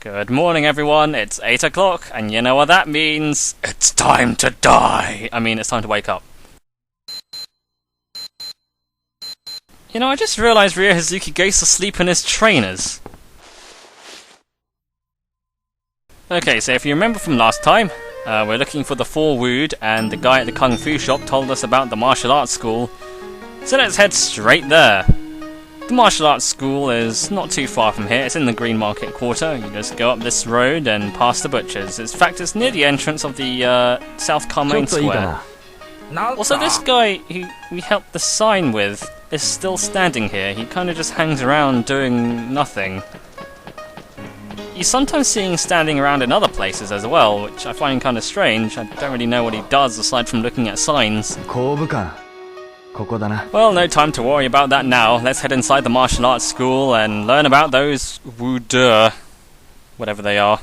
Good morning, everyone. It's 8 o'clock, and you know what that means? It's time to die. I mean, it's time to wake up. You know, I just realized Ryo Hazuki goes to sleep in his trainers. Okay, so if you remember from last time, we're looking for the 4 Wude, and the guy at the Kung Fu shop told us about the martial arts school. So let's head straight there. The martial arts school is not too far from here. It's in the Green Market Quarter. You just go up this road and past the butchers. In fact, it's near the entrance of the South Carmine Square. Also, this guy who we helped the sign with is still standing here. He kind of just hangs around doing nothing. You sometimes see him standing around in other places as well, which I find kind of strange. I don't really know what he does aside from looking at signs. Well, no time to worry about that now. Let's head inside the martial arts school and learn about those Wude, whatever they are.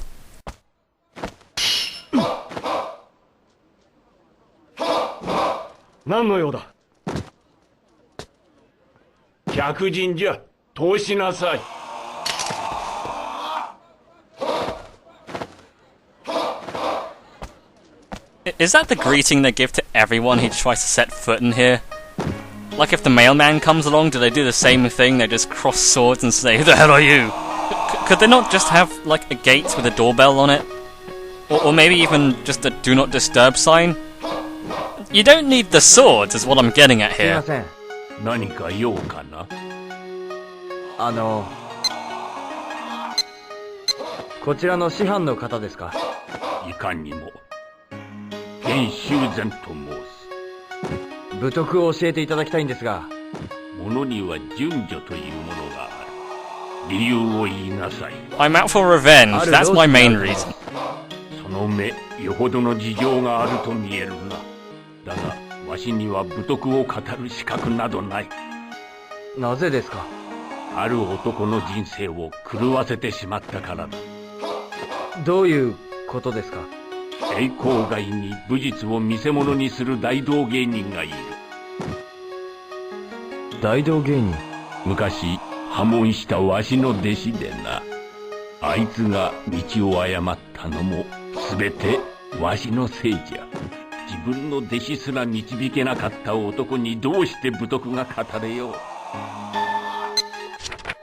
Is that the greeting they give to everyone who tries to set foot in here? Like if the mailman comes along, do they do the same thing? They just cross swords and say, "Who the hell are you?" Could they not just have, like, a gate with a doorbell on it? Or maybe even just a do not disturb sign? You don't need the swords, is what I'm getting at here. I'm out for revenge, that's my main reason.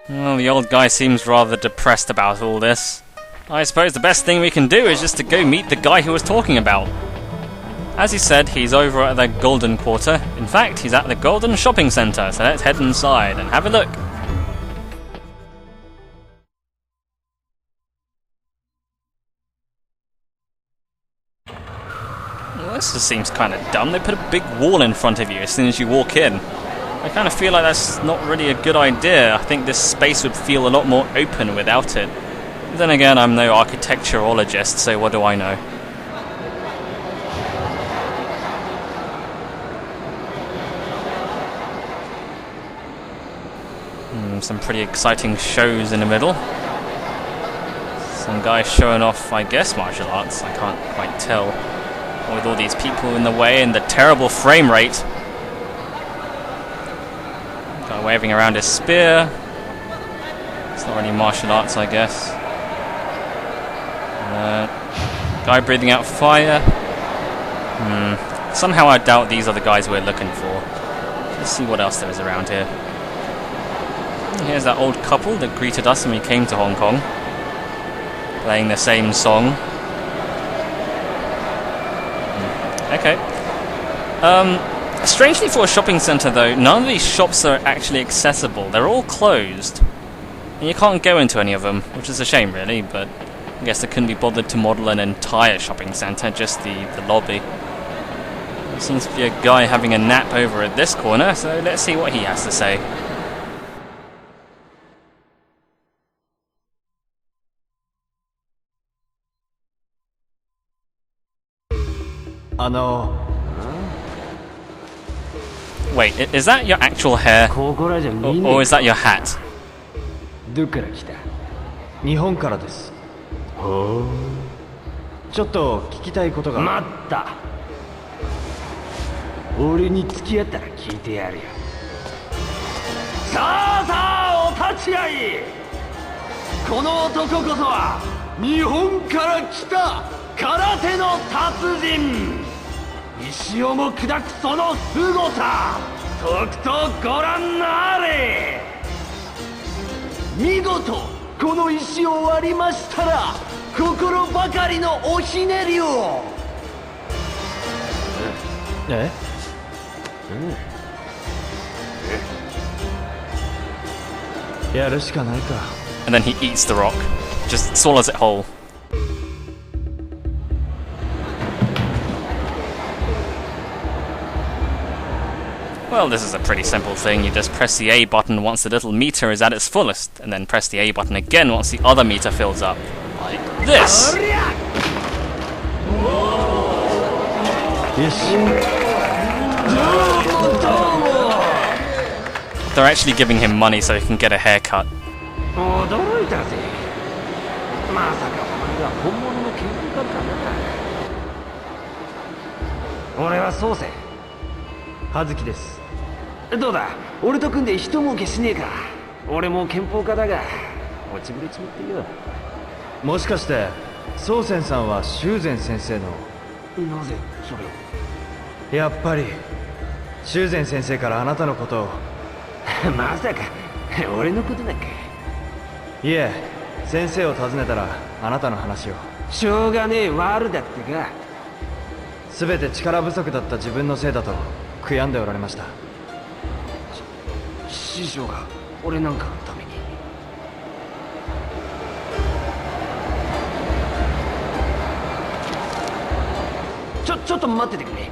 Well, the old guy seems rather depressed about all this. I suppose the best thing we can do is just to go meet the guy who was talking about. As he said, he's over at the Golden Quarter. In fact, he's at the Golden Shopping Centre, so let's head inside and have a look. Well, this just seems kind of dumb. They put a big wall in front of you as soon as you walk in. I kind of feel like that's not really a good idea. I think this space would feel a lot more open without it. But then again, I'm no architecturologist, so what do I know? Some pretty exciting shows in the middle. Some guy showing off, I guess, martial arts. I can't quite tell. With all these people in the way and the terrible frame rate. Guy waving around his spear. It's not really martial arts, I guess. Guy breathing out fire. Somehow I doubt these are the guys we're looking for. Let's see what else there is around here. Here's that old couple that greeted us when we came to Hong Kong. Playing the same song. Okay. Strangely for a shopping centre though, none of these shops are actually accessible. They're all closed. And you can't go into any of them, which is a shame really, but I guess they couldn't be bothered to model an entire shopping centre, just the lobby. There seems to be a guy having a nap over at this corner, so let's see what he has to say. Wait, is that your actual hair? Or is that your hat? ちょっと聞きたいことが。待った。俺に付き合ったら聞いてやるよ。さあさあお立ち会い。この男こそは日本から来た空手の達人石をも砕くその凄さとくとご覧なれ見事この石を割りましたら心ばかりのおひねりをえやるしかないか And then he eats the rock. Just swallows it whole. Well, this is a pretty simple thing. You just press the A button once the little meter is at its fullest, and then press the A button again once the other meter fills up. Like this! They're actually giving him money so he can get a haircut. 驚いたぜまさかお前が本物の剣道家かな俺はそうせ葉月ですどうだ俺と組んで一儲けしねえか俺も憲法家だが落ちぶれちまってよもしかして宗泉さんは修禅先生のなぜそれをやっぱり修禅先生からあなたのことをまさか俺のことなんかいえ先生を訪ねたらあなたの話をしょうがねえ悪だってか全て力不足だった自分のせいだと悔やんでおられました師匠が俺なんかのためにちょっと待っててくれ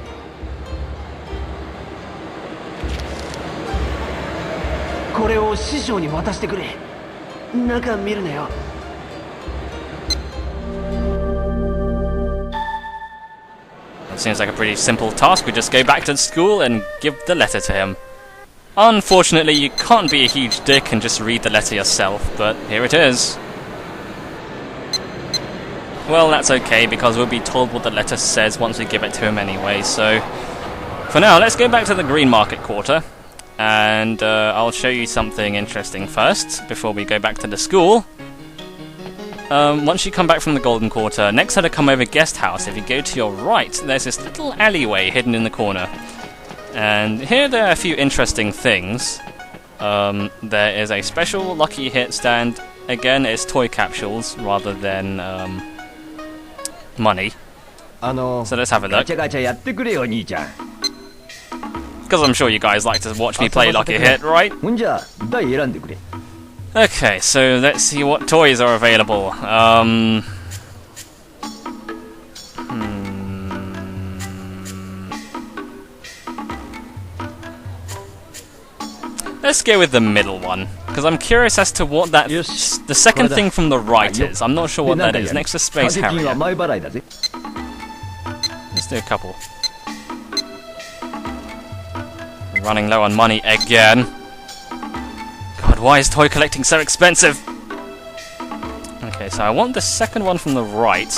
これを師匠に渡してくれ中見るなよ It seems like a pretty simple task. We just go back to the school and give the letter to him. Unfortunately, you can't be a huge dick and just read the letter yourself, but here it is. Well, that's okay, because we'll be told what the letter says once we give it to him anyway, so... For now, let's go back to the Green Market Quarter, and I'll show you something interesting first, before we go back to the school. Once you come back from the Golden Quarter, next to the Come Over Guest House, if you go to your right, there's this little alleyway hidden in the corner. And here there are a few interesting things. There is a special lucky hit stand. Again, it's toy capsules rather than money. So let's have a look. Because I'm sure you guys like to watch me play lucky hit, right? Okay, so let's see what toys are available. Let's go with the middle one, because I'm curious as to what that... the second thing from the right is. I'm not sure what that is. Next to Space Harrier. Let's do a couple. Running low on money again. God, why is toy collecting so expensive? Okay, so I want the second one from the right.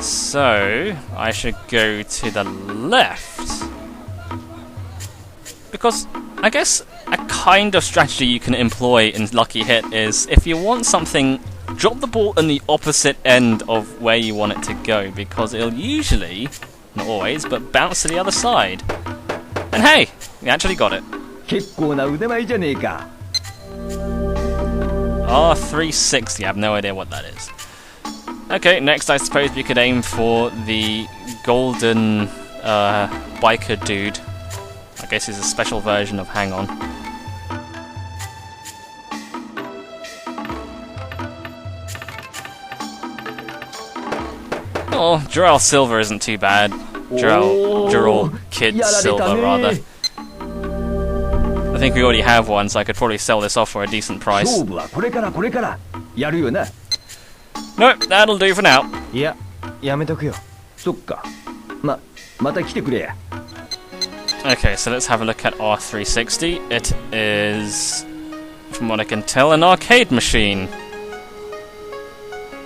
So, I should go to the left. Because, I guess, a kind of strategy you can employ in Lucky Hit is, if you want something, drop the ball in the opposite end of where you want it to go, because it'll usually, not always, but bounce to the other side. And hey, we actually got it. R360, I have no idea what that is. Okay, next I suppose we could aim for the golden biker dude. I guess he's a special version of Hang On. Oh, Jarrell Silver isn't too bad. Jarrell Kid Silver, rather. I think we already have one, so I could probably sell this off for a decent price. Nope, that'll do for now. Okay, so let's have a look at R360. It is, from what I can tell, an arcade machine.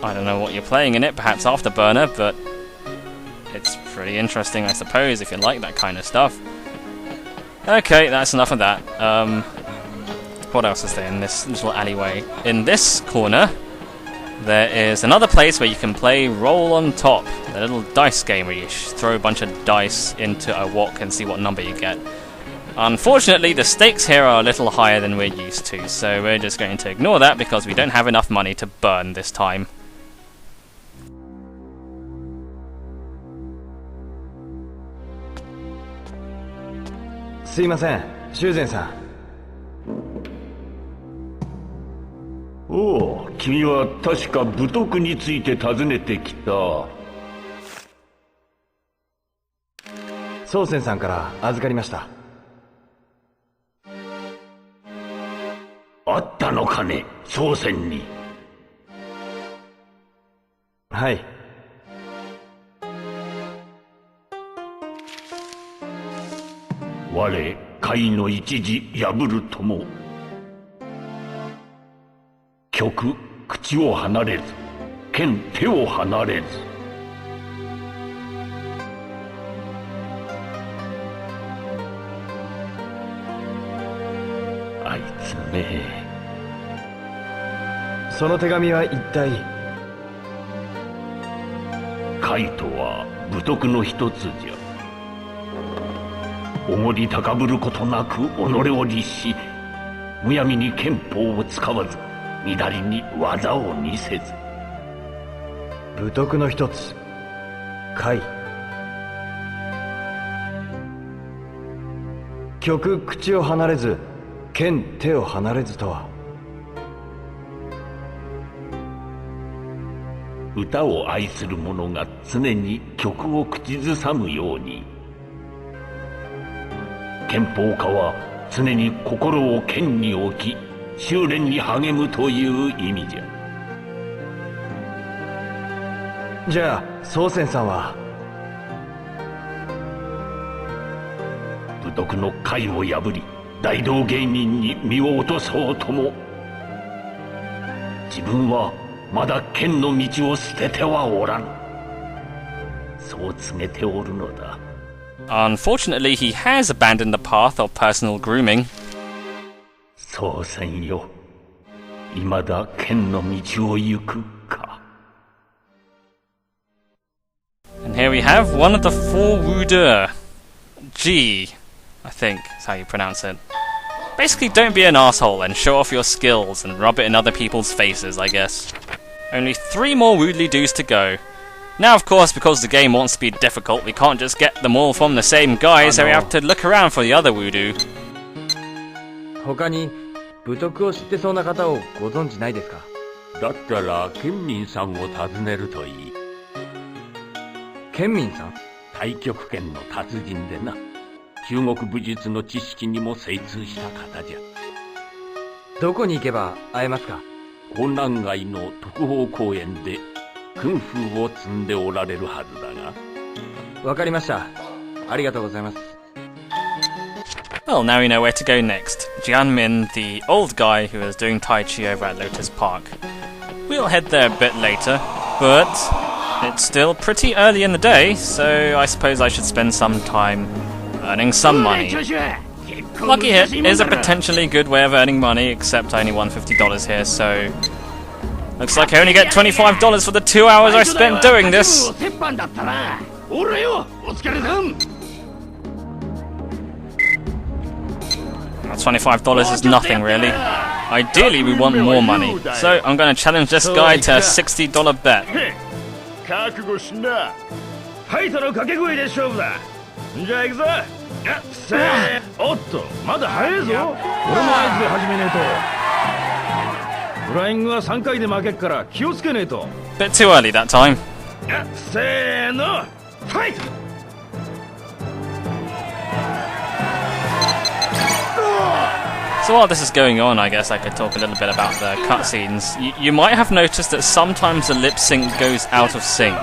I don't know what you're playing in it, perhaps Afterburner, but it's pretty interesting, I suppose, if you like that kind of stuff. Okay, that's enough of that. What else is there in this little alleyway? In this corner, there is another place where you can play Roll on Top, a little dice game where you throw a bunch of dice into a wok and see what number you get. Unfortunately, the stakes here are a little higher than we're used to, so we're just going to ignore that because we don't have enough money to burn this time. Oh, 君は確か武徳について尋ねてきた。宗仙さんから預かりました。あったのかね、宗仙に。はい。我、甲の一時破るとも。極、口を離れず、剣、手を離れず。あいつね。その手紙は一体。甲とは武徳の一つじゃ。おごり高ぶることなく己を律し、むやみに剣法を使わず、みだりに技を見せず。武徳の一つ、甲。極口を離れず、剣手を離れずとは。歌を愛する者が常に曲を口ずさむように、剣法家は常に心を剣に置き、修練に励むという意味じゃ。じゃあ宗仙さんは。武徳の甲を破り、大道芸人に身を落とそうとも、自分はまだ剣の道を捨ててはおらん。そう告げておるのだ。Unfortunately, he has abandoned the path of personal grooming. そうせんよ。未だ剣の道を行くか。And here we have one of the four Wude. G, I think is how you pronounce it. Basically, don't be an asshole and show off your skills and rub it in other people's faces, I guess. Only 3 more Woodley Doos to go. Now, of course, because the game wants to be difficult, we can't just get them all from the same guy, so we have to look around for the other Wudu. 他に武徳を知ってそうな方をご存知ないですか？だったらケンミンさんを訪ねるといい。ケンミンさん？太極拳の達人でな、中国武術の知識にも精通した方じゃ。どこに行けば会えますか？港南街の特宝公園でクンフーを積んでおられるはずだが。わかりました。ありがとうございます。Well, now we know where to go next. Jianmin, the old guy who was doing Tai Chi over at Lotus Park. We'll head there a bit later, but it's still pretty early in the day, so I suppose I should spend some time earning some money. Lucky Hit is a potentially good way of earning money, except I only won $50 here, so looks like I only get $25 for the 2 hours I spent doing this. $25 is nothing, really. Ideally, we want more money, so I'm going to challenge this guy to a $60 bet. 覚悟しな。ファイトの掛け声で勝負だ。じゃあ行くぞ。せーおっと、まだ早いぞ。俺も合図で始めねえと。フライングは3回で負けっから気をつけねえと。Bit too early that time. せーの、ファイト。So while this is going on, I guess I could talk a little bit about the cutscenes. You might have noticed that sometimes the lip sync goes out of sync.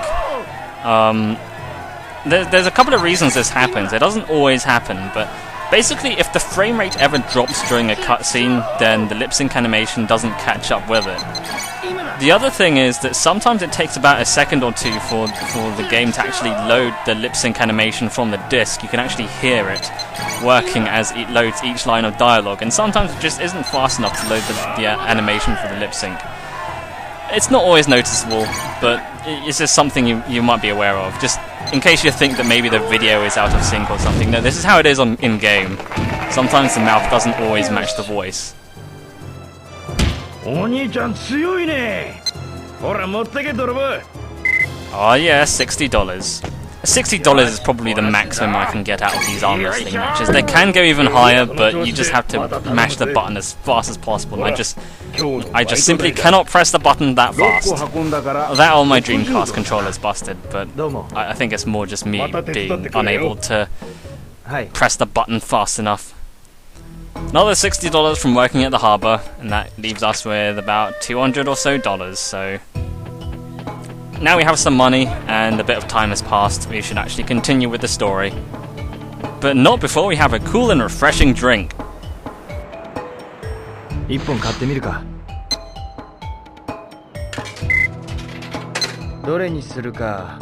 There's a couple of reasons this happens. It doesn't always happen, but basically if the frame rate ever drops during a cutscene, then the lip sync animation doesn't catch up with it. The other thing is that sometimes it takes about a second or two for the game to actually load the lip sync animation from the disc. You can actually hear it working as it loads each line of dialogue, and sometimes it just isn't fast enough to load the animation for the lip sync. It's not always noticeable, but it's just something you might be aware of, just in case you think that maybe the video is out of sync or something. No, this is how it is in-game. Sometimes the mouth doesn't always match the voice. お兄ちゃん強いね。ほら持ってけ泥棒。 Oh yeah, $60. $60 is probably the maximum I can get out of these arm wrestling matches. They can go even higher, but you just have to mash the button as fast as possible. I just simply cannot press the button that fast. That or my Dreamcast controller's busted, but I think it's more just me being unable to press the button fast enough. Another $60 from working at the harbour, and that leaves us with about $200 or so. Now we have some money, and a bit of time has passed. We should actually continue with the story. But not before we have a cool and refreshing drink. 一本買ってみるか。どれにするか。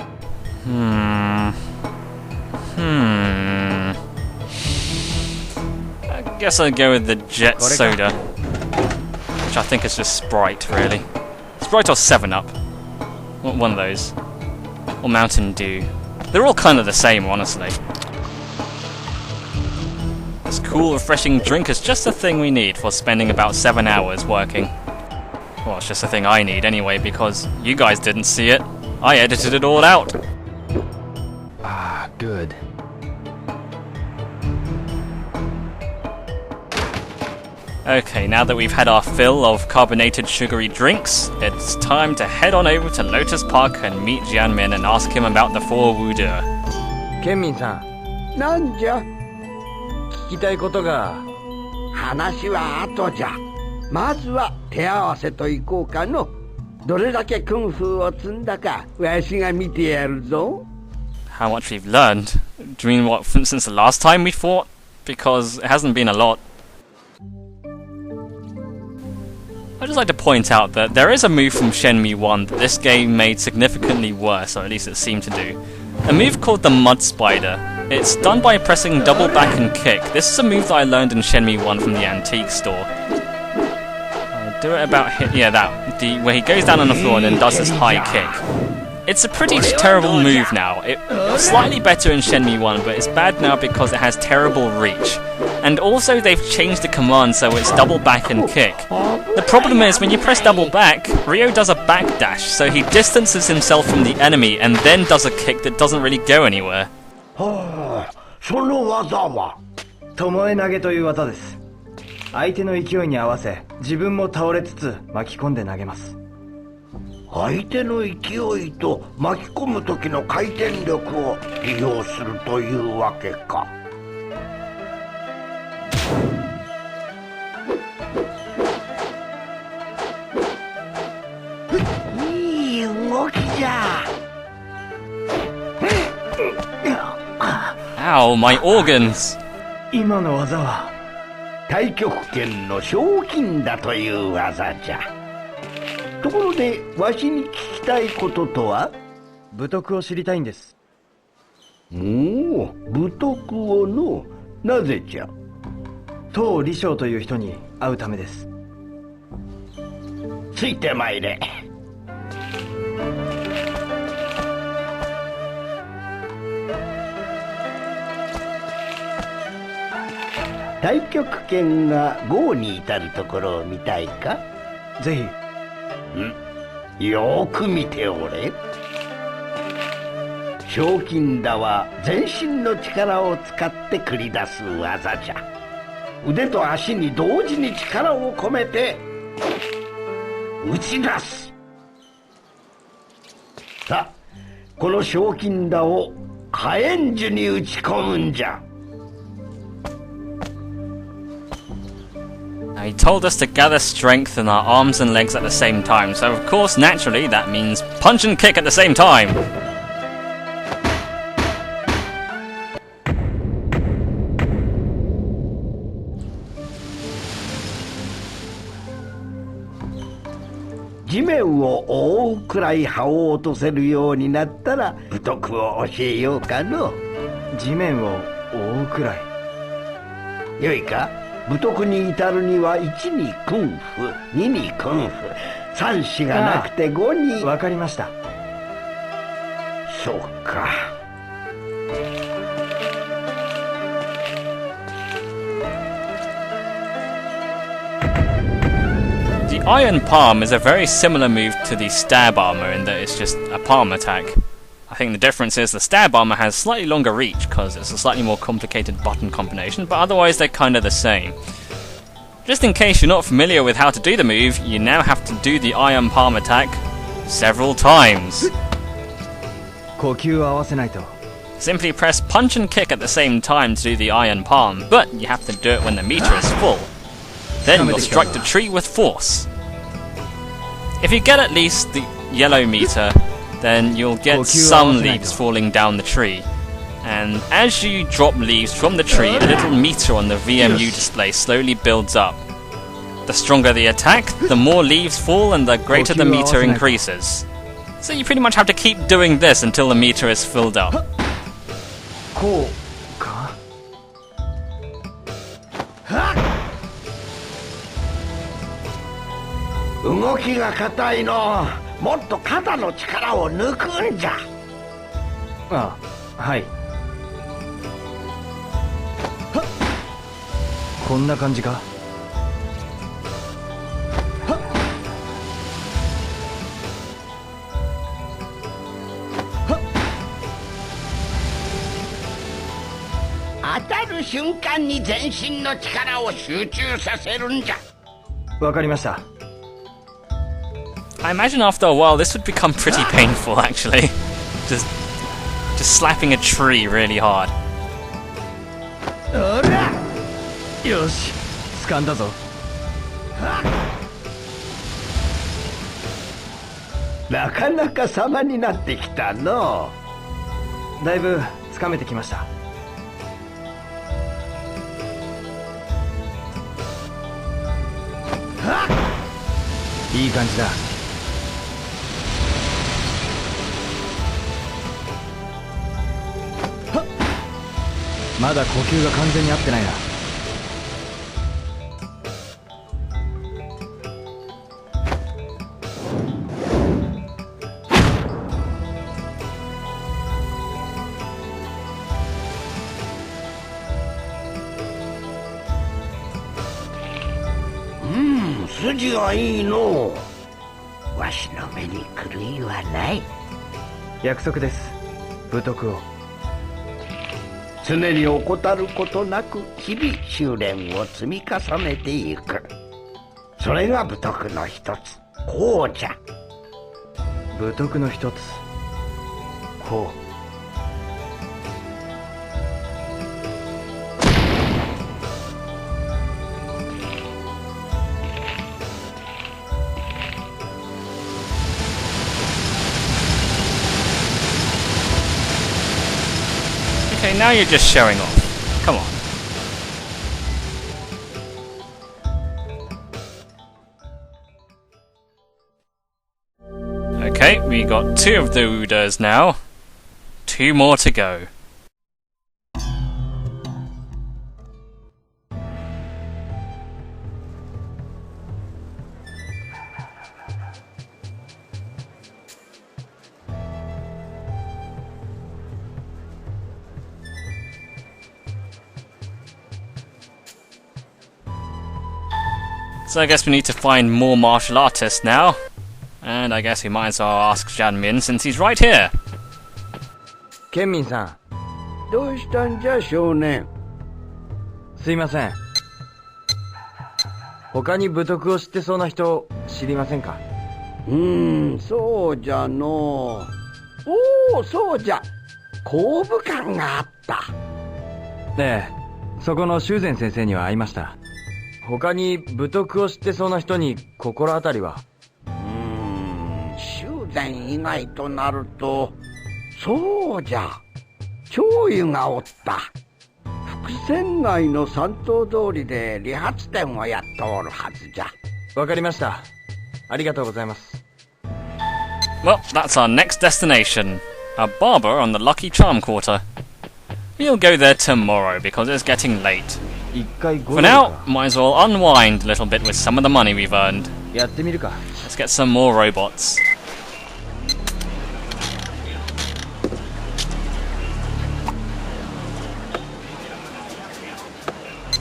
I guess I'll go with the Jet Soda, which I think is just Sprite, really. Sprite or 7-Up. One of those. Or Mountain Dew. They're all kind of the same, honestly. This cool, refreshing drink is just the thing we need for spending about 7 hours working. Well, it's just the thing I need anyway, because you guys didn't see it. I edited it all out. Ah, good. Okay, now that we've had our fill of carbonated sugary drinks, it's time to head on over to Lotus Park and meet Jianmin and ask him about the 4 Wude. ケンミンさん、なんじゃ。聞きたいことが。話は後じゃ。まずは手合わせといこうかの。どれだけクンフーを積んだか、わしが見てやるぞ。How much we've learned? Do you mean what, since the last time we fought? Because it hasn't been a lot. I'd just like to point out that there is a move from Shenmue 1 that this game made significantly worse, or at least it seemed to do. A move called the Mud Spider. It's done by pressing double back and kick. This is a move that I learned in Shenmue 1 from the antique store. Do it about where he goes down on the floor and then does this high kick. It's a pretty terrible move now. It was slightly better in Shenmue 1, but it's bad now because it has terrible reach. And also they've changed the command so it's double back and kick. The problem is when you press double back, Ryo does a backdash, so he distances himself from the enemy and then does a kick that doesn't really go anywhere. はあ、その技は巴投げという技です。相手の勢いに合わせ、自分も倒れつつ巻き込んで投げます。相手の勢いと巻き込む時の回転力を利用するというわけか。いい動きじゃ。Ow, my organs! 今の技は太極拳の賞金だという技じゃ。ところでわしに聞きたいこととは？武徳を知りたいんです。おお、武徳をの。なぜじゃ？当李将という人に会うためです。ついてまいれ。太極拳が5に至るところを見たいか？ぜひ。よーく見ておれ。賞金打は全身の力を使って繰り出す技じゃ。腕と足に同時に力を込めて打ち出す。さあ、この賞金打を火炎樹に打ち込むんじゃ。Now, he told us to gather strength in our arms and legs at the same time, so of course, naturally, that means punch and kick at the same time! "地面を覆うくらい葉を落とせるようになったら武徳を教えようかの。地面を覆うくらい。よいか。武徳に至るには1にクンフ、2にクンフ、3子がなくて5に。わかりました。そうか。The Iron Palm is a very similar move to the Stab Armor in that it's just a palm attack. I think the difference is the Stab Armor has slightly longer reach because it's a slightly more complicated button combination, but otherwise they're kind of the same. Just in case you're not familiar with how to do the move, you now have to do the Iron Palm attack several times. 呼吸を合わせないと。 Simply press punch and kick at the same time to do the Iron Palm, but you have to do it when the meter is full. Then you'll strike the tree with force. If you get at least the yellow meter, then you'll get some leaves falling down the tree. And as you drop leaves from the tree, a little meter on the VMU display slowly builds up. The stronger the attack, the more leaves fall and the greater the meter increases. So you pretty much have to keep doing this until the meter is filled up. こうか。動きが硬いの。もっと肩の力を抜くんじゃ。あ、はい。こんな感じか。当たる瞬間に全身の力を集中させるんじゃ。わかりました。 I imagine after a while this would become pretty painful actually. Just slapping a tree really hard. よし、掴んだぞ。なかなか様になってきたの。だいぶ掴めてきました。いい感じだ。まだ呼吸が完全に合ってないな。筋がいいの。わしの目に狂いはない。約束です。武徳を。常に怠ることなく日々修練を積み重ねていく。それが武徳の一つ、こうじゃ。武徳の一つ、こう。 Okay, now you're just showing off. Come on. Okay, we got 2 of the Wudes now. 2 more to go. So I guess we need to find more martial artists now. And I guess we might as well ask Shenmue since he's right here. ケンミンさん。どうしたんじゃ少年。すいません。他に武徳を知ってそうな人知りませんか？そうじゃの。おお、そうじゃ。後部感があった。ええ、そこの修善先生には会いました。 他に武徳を知ってそうな人に心当たりは？修善以外となると、そうじゃ。長湯がおった。伏線街の三島通りで理髪店をやっておるはずじゃ。わかりました。ありがとうございます。 Well, that's our next destination. A barber on the Lucky Charm Quarter. We'll go there tomorrow because it's getting late. For now, might as well unwind a little bit with some of the money we've earned. やってみるか。 Let's get some more robots.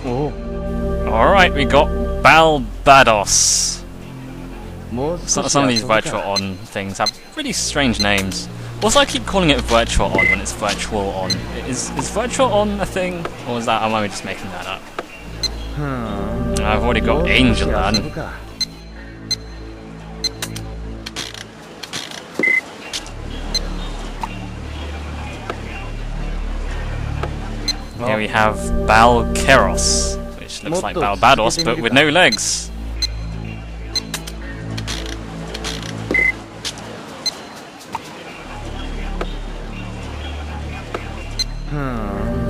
Oh. Alright, we got Balbados. もう少し Some of these 遊ぶか virtual on things have really strange names. Also, I keep calling it virtual on when it's virtual on. Is virtual on a thing? Or is that, am I just making that up? I've already も got う少し Angel 遊 on. ぶか。 Here we have Balkeros, which looks like Balbados but with no legs.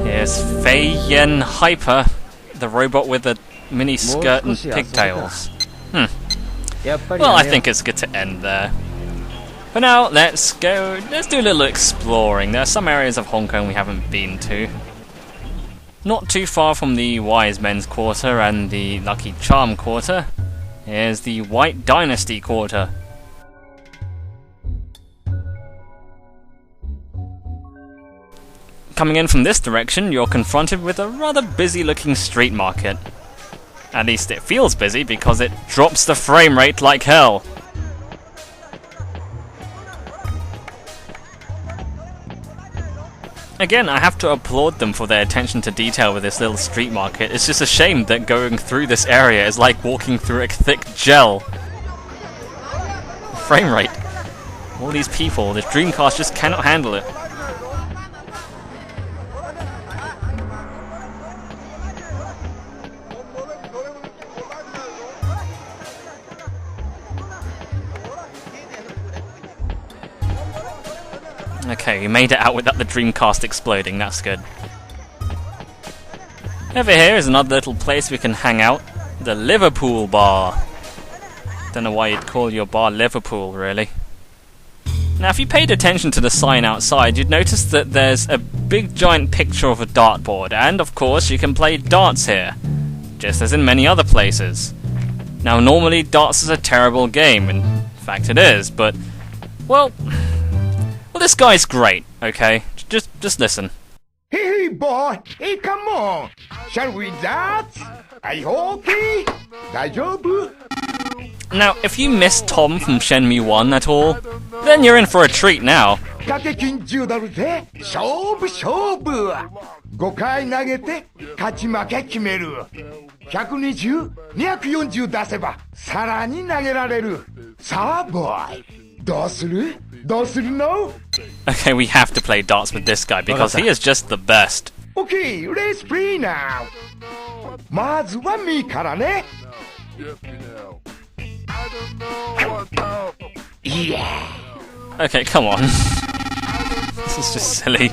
Here's Feiyen Hyper, the robot with a mini skirt and pigtails. やっぱり Well, や I めよう think it's good to end there. For now, let's do a little exploring. There are some areas of Hong Kong we haven't been to. Not too far from the Wise Men's Quarter and the Lucky Charm Quarter, here's the White Dynasty Quarter. Coming in from this direction, you're confronted with a rather busy looking street market. At least it feels busy because it drops the frame rate like hell. Again, I have to applaud them for their attention to detail with this little street market. It's just a shame that going through this area is like walking through a thick gel. Frame rate. All these people, this Dreamcast just cannot handle it. Okay, we made it out without the Dreamcast exploding, that's good. Over here is another little place we can hang out. The Liverpool Bar. Don't know why you'd call your bar Liverpool, really. Now, if you paid attention to the sign outside, you'd notice that there's a big giant picture of a dartboard, and of course you can play darts here, just as in many other places. Now, normally darts is a terrible game, in fact it is, but, well, this guy's great, okay? Just listen. Hey, boy! Hey, come on! Shall we dance? Are you okay? 大丈夫? Now, if you missed Tom from Shenmue 1 at all, then you're in for a treat now. 掛け金10ドルで勝負5回投げて勝ち負け決める120、240出せばさらに投げられるさあ、ボーイどうするの Okay, we have to play darts with this guy because he is just the best. Okay, let's play now まずはミーからね Yeah Okay, come on. This is just silly.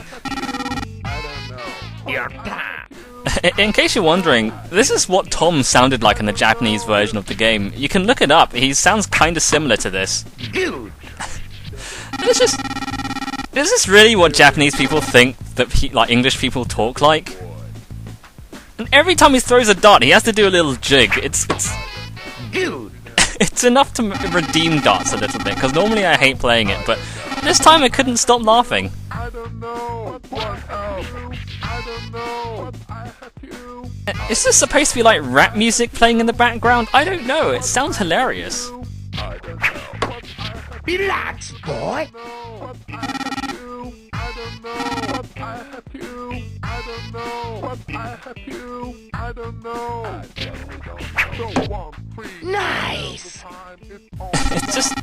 Your time In case you're wondering, this is what Tom sounded like in the Japanese version of the game. You can look it up, he sounds kinda similar to this. Good It's just... Is this really what Japanese people think that like English people talk like? And every time he throws a dart, he has to do a little jig. It's Good it's enough to redeem darts a little bit, because normally I hate playing it, but this time I couldn't stop laughing. Is this supposed to be like rap music playing in the background? I don't know, it sounds hilarious. Relax, boy Nice It's just...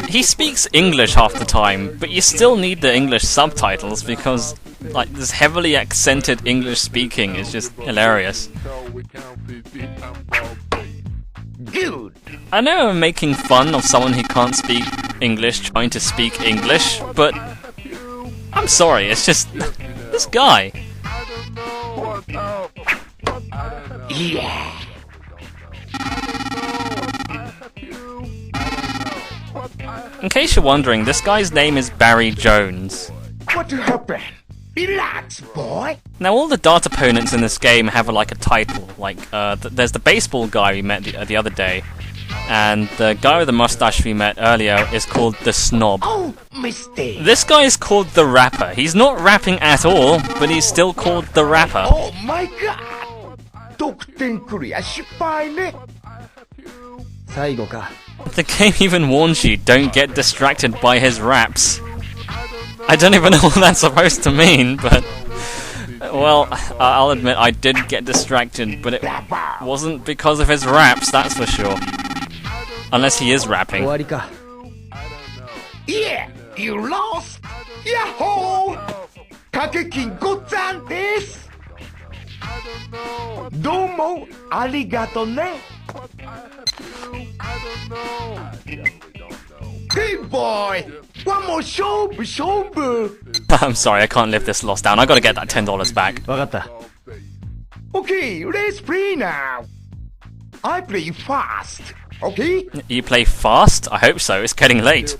He speaks English half the time, but you still need the English subtitles because, like, this heavily accented English speaking is just hilarious. Good I know I'm making fun of someone who can't speak English trying to speak English, but I'm sorry, it's just... this guy. Yeah In case you're wondering, this guy's name is Barry Jones. What happened? Relax, boy Now, all the dart opponents in this game have like a title. Like, there's the baseball guy we met the other day. And the guy with the mustache we met earlier is called the Snob. Oh, mistake. This guy is called the Rapper. He's not rapping at all, but he's still called the Rapper. Oh my god! 得点クリア失敗ね。最後か。 The game even warns you, don't get distracted by his raps. I don't even know what that's supposed to mean, but... Well, I'll admit I did get distracted, but it wasn't because of his raps, that's for sure. Unless he is rapping. 終わりか。 Yeah, you lost! Yahoo! 掛け金ござんです。どうもありがとね。Hey boy! One more 勝負勝負 I'm sorry, I can't live this loss down. I gotta get that $10 back. わかった。 Okay, let's play now. I play fast, okay? You play fast? I hope so, it's getting late.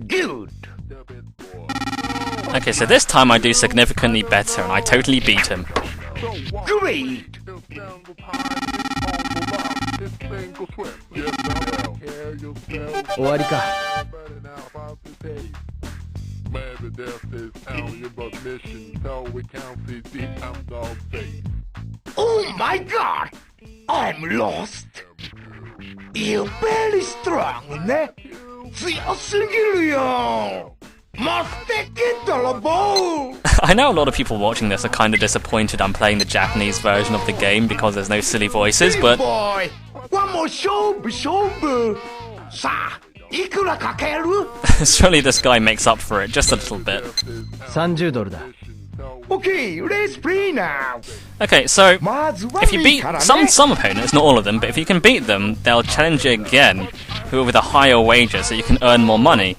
Good. Okay, so this time I do significantly better and I totally beat him. Great. 終わりか。 Oh my god! I'm lost. You're very strong, ね。強すぎるよ。持ってきたらボー。 I know a lot of people watching this are kind of disappointed I'm playing the Japanese version of the game because there's no silly voices, Hey but boy, one more 勝負勝負。さあ、いくらかける？ surely this guy makes up for it just a little bit. 30ドルだ。 Okay, let's play now. Okay, so まずは if you 右 beat からね。 some opponents, not all of them, but if you can beat them, they'll challenge you again, who are with a higher wager, so you can earn more money.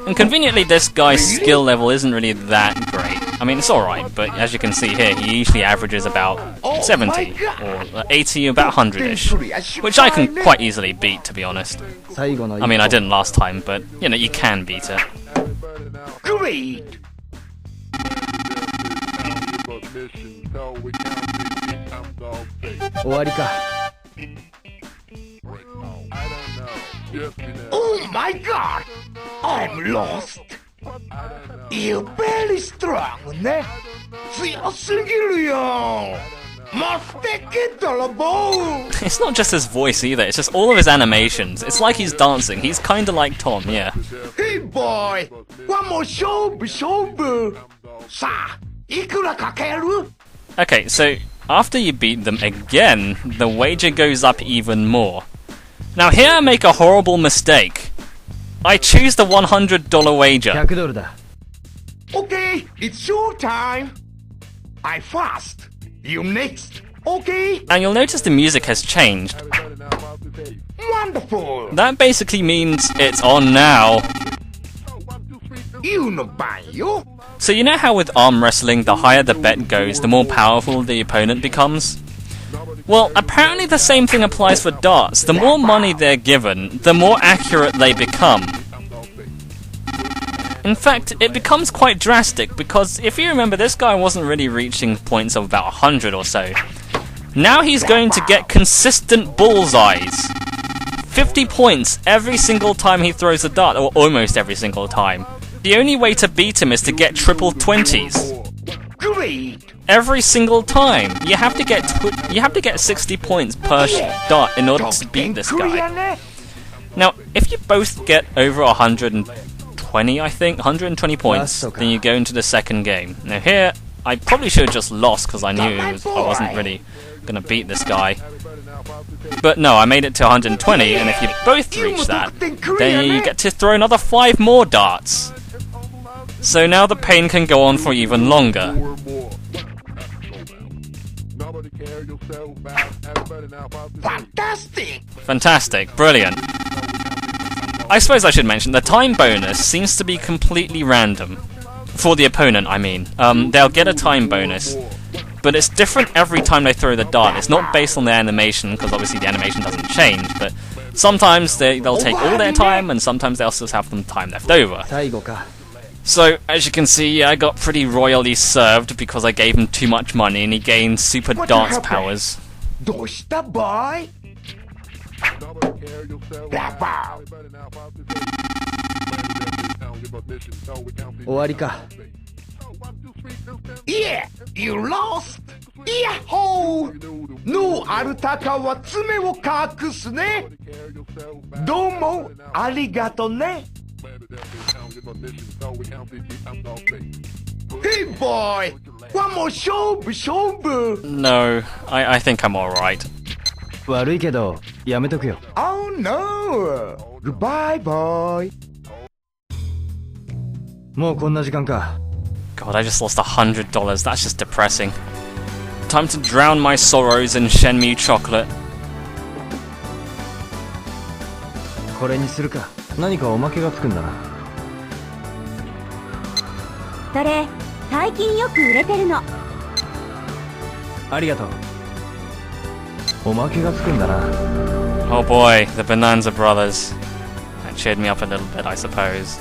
And conveniently, this guy's skill level isn't really that great. I mean, it's alright, but as you can see here, he usually averages about 70, or 80, about 100-ish, which I can quite easily beat, to be honest. 最後の一 I mean, I 本 didn't last time, but, you know, you can beat it. Great. 終わりか。 Oh my god! I'm lost. You're very strong, ね。強すぎるよ。持ってきたらボー。 It's not just his voice either, it's just all of his animations. It's like he's dancing. He's kinda like Tom, yeah. Hey boy, one more 勝負勝負。さあ、いくらかける？ Okay, so after you beat them again, the wager goes up even more. Now here I make a horrible mistake. I choose the $100 wager. 100ドルだ。 Okay, it's your time. I fast. You next, okay? And you'll notice the music has changed. Wonderful. That basically means it's on now. You know Banyo. So you know how with arm wrestling, the higher the bet goes, the more powerful the opponent becomes? Well, apparently the same thing applies for darts. The more money they're given, the more accurate they become. In fact, it becomes quite drastic, because if you remember, this guy wasn't really reaching points of about 100 or so. Now he's going to get consistent bullseyes. 50 points every single time he throws a dart, or almost every single time. The only way to beat him is to get triple 20s. Great. Every single time. You have to get 60 points per dart in order to beat this guy. Now, if you both get over 120, I think, 120 points, then you go into the second game. Now here, I probably should have just lost because I knew I wasn't really gonna beat this guy. But no, I made it to 120, and if you both reach that, then you get to throw another 5 more darts. So now the pain can go on for even longer. Fantastic. Fantastic, brilliant. I suppose I should mention, the time bonus seems to be completely random. For the opponent, I mean. They'll get a time bonus, but it's different every time they throw the dart. It's not based on their animation, because obviously the animation doesn't change, but sometimes they'll take all their time, and sometimes they'll still have some time left over. 最後か。 So, as you can see, I got pretty royally served because I gave him too much money and he gained super What dance happened? powers. どうしたボーイ？ Bravo! 終わりか。Yeah, you lost! Yahoo! のアルタカは爪を隠すね。どうもありがとね。Hey boy! One more 勝負 No, I think I'm alright. 悪いけど、やめとくよ。Oh no! Goodbye, boy! もうこんな時間か。God, I just lost $100. That's just depressing. Time to drown my sorrows in Shenmue chocolate. これにするか。何かおまけがつくんだな。それ最近よく売れてるの。ありがとう。おまけがつくんだな。Oh boy, the Bonanza Brothers. That cheered me up a little bit, I suppose.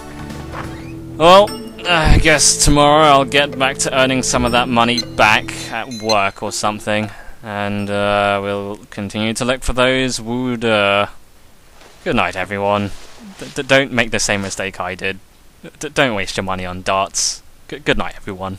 Well, I guess tomorrow I'll get back to earning some of that money back at work or something. And we'll continue to look for those Wude. Good night, everyone. Don't make the same mistake I did. Don't waste your money on darts. Good night, everyone.